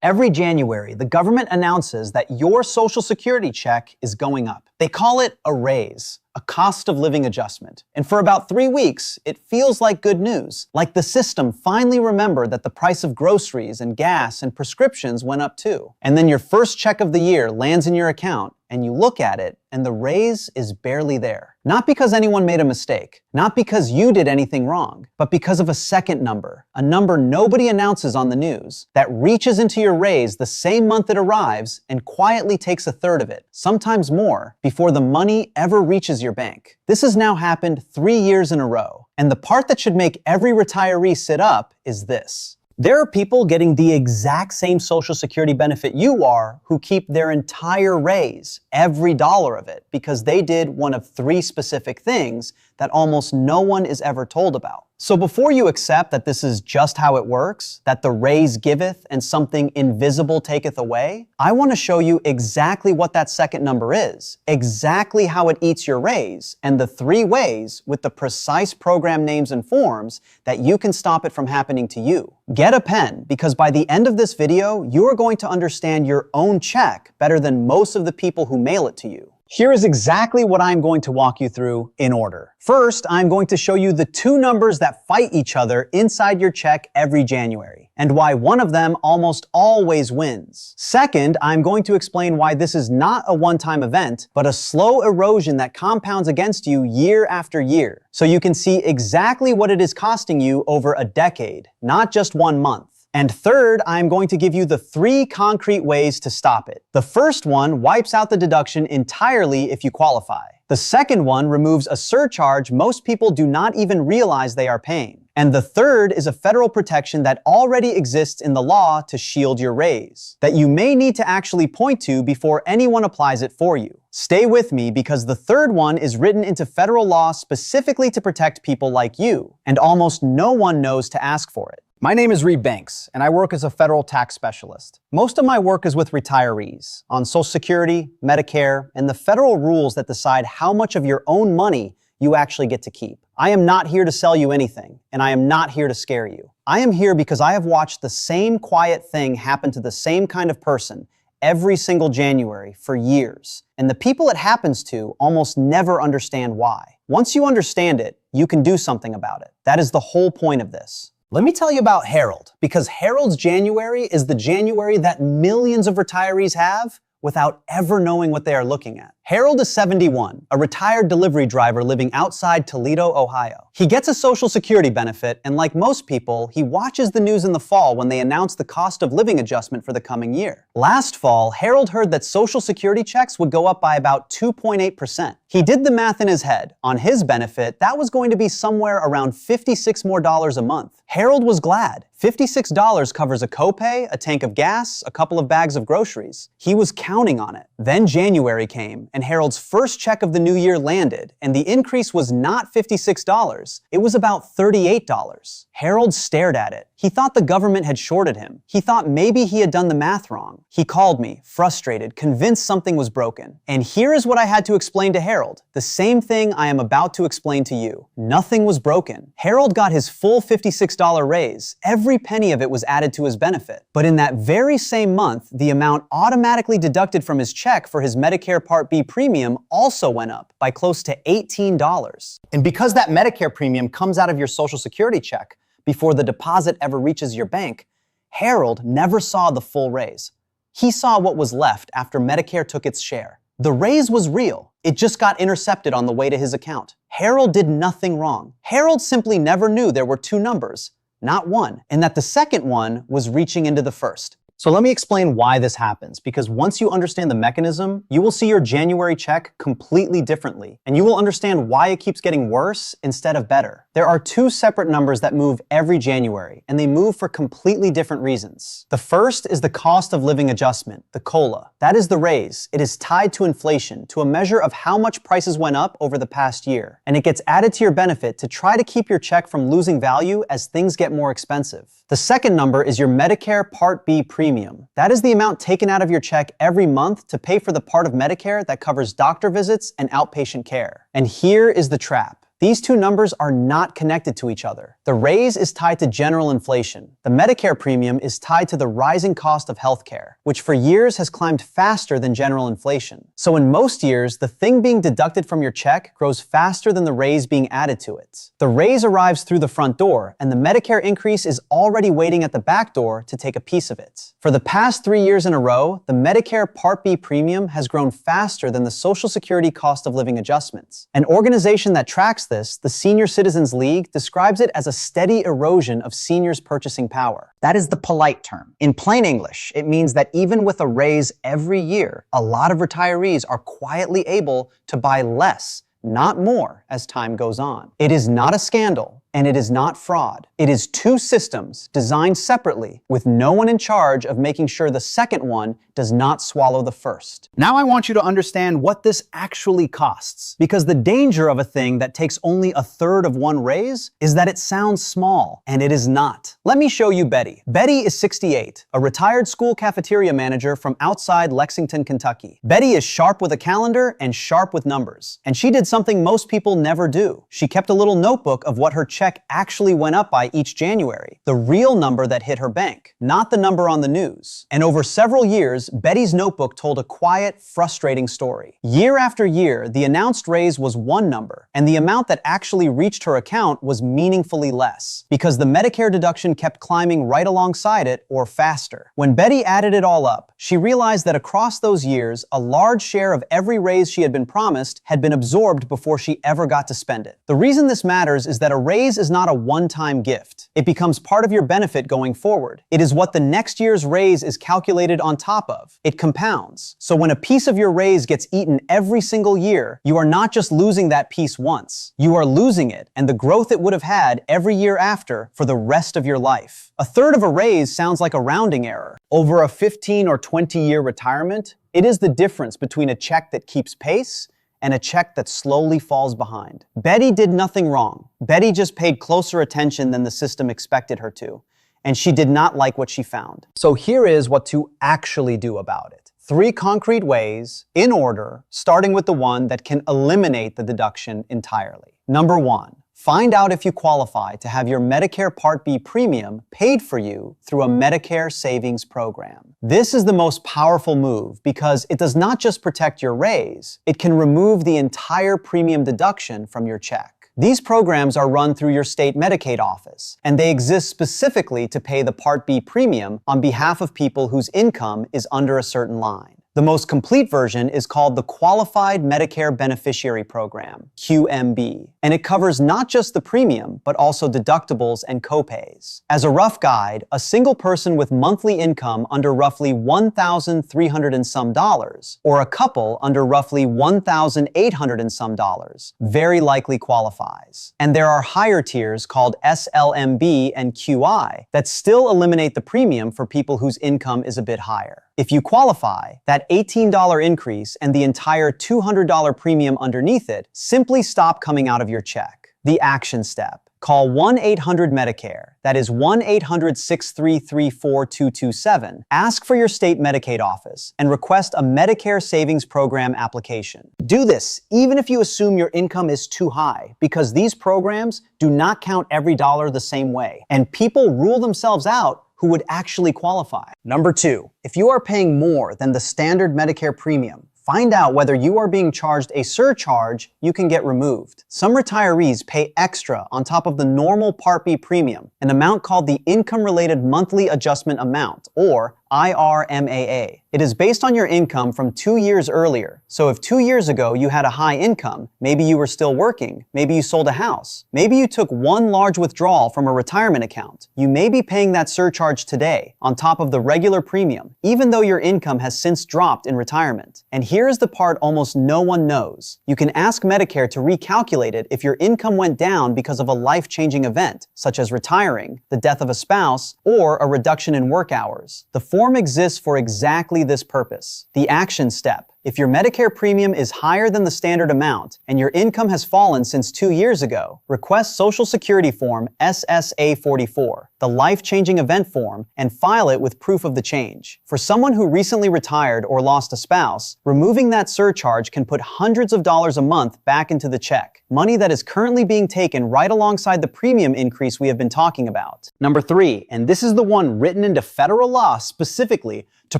Every January, the government announces that your Social Security check is going up. They call it a raise, a cost of living adjustment. And for about 3 weeks, it feels like good news, like the system finally remembered that the price of groceries and gas and prescriptions went up too. And then your first check of the year lands in your account, and you look at it, and the raise is barely there. Not because anyone made a mistake, not because you did anything wrong, but because of a second number, a number nobody announces on the news, that reaches into your raise the same month it arrives and quietly takes a third of it, sometimes more, before the money ever reaches your bank. This has now happened 3 years in a row, and the part that should make every retiree sit up is this. There are people getting the exact same Social Security benefit you are who keep their entire raise, every dollar of it, because they did one of 3 specific things that almost no one is ever told about. So before you accept that this is just how it works, that the raise giveth and something invisible taketh away, I want to show you exactly what that second number is, exactly how it eats your raise, and the 3 ways with the precise program names and forms that you can stop it from happening to you. Get a pen, because by the end of this video, you are going to understand your own check better than most of the people who mail it to you. Here is exactly what I'm going to walk you through in order. First, I'm going to show you the 2 numbers that fight each other inside your check every January, and why one of them almost always wins. Second, I'm going to explain why this is not a one-time event, but a slow erosion that compounds against you year after year, so you can see exactly what it is costing you over a decade, not just 1 month. And third, I'm going to give you the 3 concrete ways to stop it. The first one wipes out the deduction entirely if you qualify. The second one removes a surcharge most people do not even realize they are paying. And the third is a federal protection that already exists in the law to shield your raise, that you may need to actually point to before anyone applies it for you. Stay with me, because the third one is written into federal law specifically to protect people like you, and almost no one knows to ask for it. My name is Reed Banks, and I work as a federal tax specialist. Most of my work is with retirees on Social Security, Medicare, and the federal rules that decide how much of your own money you actually get to keep. I am not here to sell you anything, and I am not here to scare you. I am here because I have watched the same quiet thing happen to the same kind of person every single January for years, and the people it happens to almost never understand why. Once you understand it, you can do something about it. That is the whole point of this. Let me tell you about Harold, because Harold's January is the January that millions of retirees have without ever knowing what they are looking at. Harold is 71, a retired delivery driver living outside Toledo, Ohio. He gets a Social Security benefit, and like most people, he watches the news in the fall when they announce the cost of living adjustment for the coming year. Last fall, Harold heard that Social Security checks would go up by about 2.8%. He did the math in his head. On his benefit, that was going to be somewhere around $56 more a month. Harold was glad. $56 covers a copay, a tank of gas, a couple of bags of groceries. He was counting on it. Then January came, and Harold's first check of the new year landed, and the increase was not $56, it was about $38. Harold stared at it. He thought the government had shorted him. He thought maybe he had done the math wrong. He called me, frustrated, convinced something was broken. And here is what I had to explain to Harold. The same thing I am about to explain to you. Nothing was broken. Harold got his full $56 raise. Every penny of it was added to his benefit. But in that very same month, the amount automatically deducted from his check for his Medicare Part B premium also went up by close to $18. And because that Medicare premium comes out of your Social Security check before the deposit ever reaches your bank, Harold never saw the full raise. He saw what was left after Medicare took its share. The raise was real. It just got intercepted on the way to his account. Harold did nothing wrong. Harold simply never knew there were 2 numbers, not one, and that the second one was reaching into the first. So let me explain why this happens, because once you understand the mechanism, you will see your January check completely differently, and you will understand why it keeps getting worse instead of better. There are 2 separate numbers that move every January, and they move for completely different reasons. The first is the cost of living adjustment, the COLA. That is the raise. It is tied to inflation, to a measure of how much prices went up over the past year, and it gets added to your benefit to try to keep your check from losing value as things get more expensive. The second number is your Medicare Part B premium. That is the amount taken out of your check every month to pay for the part of Medicare that covers doctor visits and outpatient care. And here is the trap. These two numbers are not connected to each other. The raise is tied to general inflation. The Medicare premium is tied to the rising cost of healthcare, which for years has climbed faster than general inflation. So in most years, the thing being deducted from your check grows faster than the raise being added to it. The raise arrives through the front door, and the Medicare increase is already waiting at the back door to take a piece of it. For the past 3 years in a row, the Medicare Part B premium has grown faster than the Social Security cost of living adjustments. An organization that tracks this, the Senior Citizens League, describes it as a steady erosion of seniors' purchasing power. That is the polite term. In plain English, it means that even with a raise every year, a lot of retirees are quietly able to buy less, not more, as time goes on. It is not a scandal, and it is not fraud. It is two systems designed separately, with no one in charge of making sure the second one does not swallow the first. Now I want you to understand what this actually costs, because the danger of a thing that takes only a third of one raise is that it sounds small, and it is not. Let me show you Betty. Betty is 68, a retired school cafeteria manager from outside Lexington, Kentucky. Betty is sharp with a calendar and sharp with numbers, and she did something most people never do. She kept a little notebook of what her check actually went up by each January, the real number that hit her bank, not the number on the news. And over several years, Betty's notebook told a quiet, frustrating story. Year after year, the announced raise was one number, and the amount that actually reached her account was meaningfully less, because the Medicare deduction kept climbing right alongside it, or faster. When Betty added it all up, she realized that across those years, a large share of every raise she had been promised had been absorbed before she ever got to spend it. The reason this matters is that a raise is not a one-time gift. It becomes part of your benefit going forward. It is what the next year's raise is calculated on top of. It compounds. So when a piece of your raise gets eaten every single year, you are not just losing that piece once. You are losing it and the growth it would have had every year after for the rest of your life. A third of a raise sounds like a rounding error. Over a 15 or 20-year retirement, it is the difference between a check that keeps pace and a check that slowly falls behind. Betty did nothing wrong. Betty just paid closer attention than the system expected her to, and she did not like what she found. So here is what to actually do about it. 3 concrete ways, in order, starting with the one that can eliminate the deduction entirely. Number 1. Find out if you qualify to have your Medicare Part B premium paid for you through a Medicare savings program. This is the most powerful move because it does not just protect your raise, it can remove the entire premium deduction from your check. These programs are run through your state Medicaid office, and they exist specifically to pay the Part B premium on behalf of people whose income is under a certain line. The most complete version is called the Qualified Medicare Beneficiary Program, QMB, and it covers not just the premium, but also deductibles and copays. As a rough guide, a single person with monthly income under roughly $1,300 and some dollars, or a couple under roughly $1,800 and some dollars, very likely qualifies. And there are higher tiers called SLMB and QI that still eliminate the premium for people whose income is a bit higher. If you qualify, that $18 increase and the entire $200 premium underneath it simply stop coming out of your check. The action step. Call 1-800-MEDICARE, that is 1-800-633-4227, ask for your state Medicaid office, and request a Medicare Savings Program application. Do this even if you assume your income is too high, because these programs do not count every dollar the same way, and people rule themselves out who would actually qualify. Number 2, if you are paying more than the standard Medicare premium, find out whether you are being charged a surcharge you can get removed. Some retirees pay extra on top of the normal Part B premium, an amount called the Income-Related Monthly Adjustment Amount, or IRMAA. It is based on your income from 2 years earlier. So if 2 years ago you had a high income, maybe you were still working, maybe you sold a house, maybe you took one large withdrawal from a retirement account, you may be paying that surcharge today on top of the regular premium, even though your income has since dropped in retirement. And here is the part almost no one knows. You can ask Medicare to recalculate it if your income went down because of a life-changing event, such as retiring, the death of a spouse, or a reduction in work hours. The form exists for exactly this purpose. The action step. If your Medicare premium is higher than the standard amount and your income has fallen since 2 years ago, request Social Security Form SSA-44, the life-changing event form, and file it with proof of the change. For someone who recently retired or lost a spouse, removing that surcharge can put hundreds of dollars a month back into the check, money that is currently being taken right alongside the premium increase we have been talking about. Number 3, and this is the one written into federal law specifically to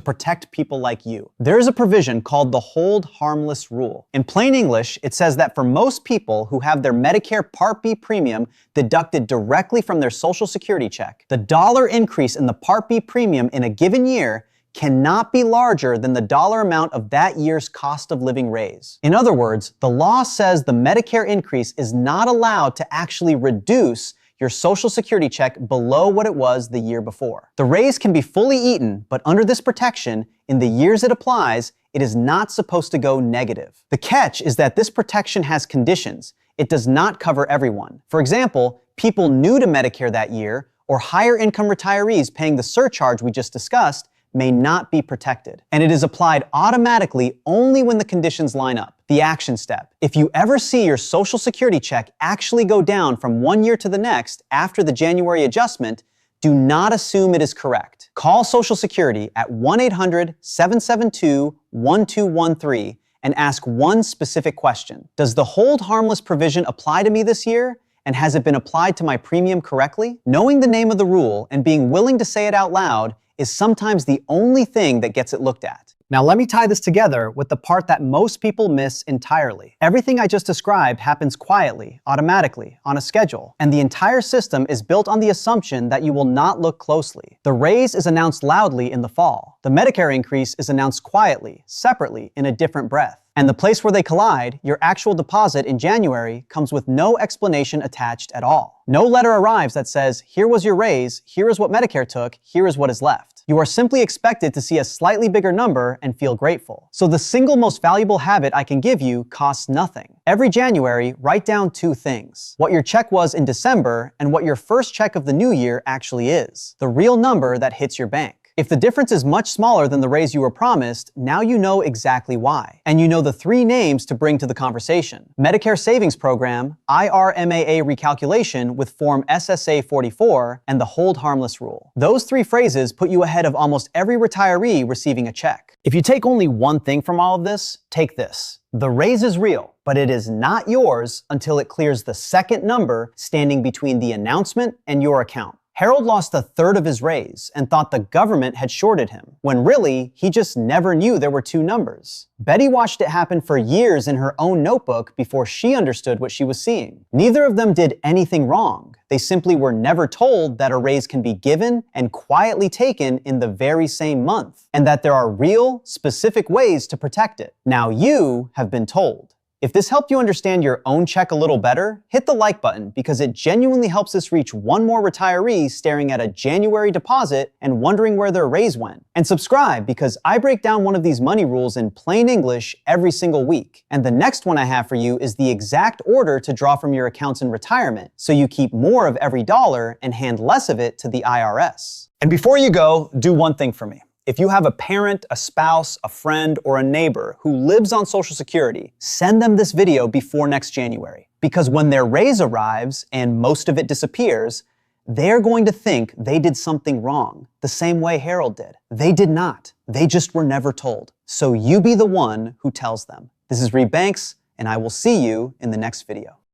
protect people like you. There is a provision called the hold harmless rule. In plain English, it says that for most people who have their Medicare Part B premium deducted directly from their Social Security check, the dollar increase in the Part B premium in a given year cannot be larger than the dollar amount of that year's cost of living raise. In other words, the law says the Medicare increase is not allowed to actually reduce your Social Security check below what it was the year before. The raise can be fully eaten, but under this protection, in the years it applies, it is not supposed to go negative. The catch is that this protection has conditions. It does not cover everyone. For example, people new to Medicare that year or higher income retirees paying the surcharge we just discussed may not be protected. And it is applied automatically only when the conditions line up. The action step. If you ever see your Social Security check actually go down from one year to the next after the January adjustment, do not assume it is correct. Call Social Security at 1-800-772-1213 and ask one specific question. Does the hold harmless provision apply to me this year? And has it been applied to my premium correctly? Knowing the name of the rule and being willing to say it out loud is sometimes the only thing that gets it looked at. Now let me tie this together with the part that most people miss entirely. Everything I just described happens quietly, automatically, on a schedule, and the entire system is built on the assumption that you will not look closely. The raise is announced loudly in the fall. The Medicare increase is announced quietly, separately, in a different breath. And the place where they collide, your actual deposit in January, comes with no explanation attached at all. No letter arrives that says, here was your raise, here is what Medicare took, here is what is left. You are simply expected to see a slightly bigger number and feel grateful. So the single most valuable habit I can give you costs nothing. Every January, write down 2 things. What your check was in December and what your first check of the new year actually is. The real number that hits your bank. If the difference is much smaller than the raise you were promised, now you know exactly why. And you know the 3 names to bring to the conversation. Medicare Savings Program, IRMAA recalculation with Form SSA 44, and the hold harmless rule. Those 3 phrases put you ahead of almost every retiree receiving a check. If you take only one thing from all of this, take this. The raise is real, but it is not yours until it clears the second number standing between the announcement and your account. Harold lost 1/3 of his raise and thought the government had shorted him, when really, he just never knew there were 2 numbers. Betty watched it happen for years in her own notebook before she understood what she was seeing. Neither of them did anything wrong. They simply were never told that a raise can be given and quietly taken in the very same month, and that there are real, specific ways to protect it. Now you have been told. If this helped you understand your own check a little better, hit the like button because it genuinely helps us reach one more retiree staring at a January deposit and wondering where their raise went. And subscribe because I break down one of these money rules in plain English every single week. And the next one I have for you is the exact order to draw from your accounts in retirement, so you keep more of every dollar and hand less of it to the IRS. And before you go, do one thing for me. If you have a parent, a spouse, a friend, or a neighbor who lives on Social Security, send them this video before next January. Because when their raise arrives, and most of it disappears, they're going to think they did something wrong, the same way Harold did. They did not. They just were never told. So you be the one who tells them. This is Reed Banks, and I will see you in the next video.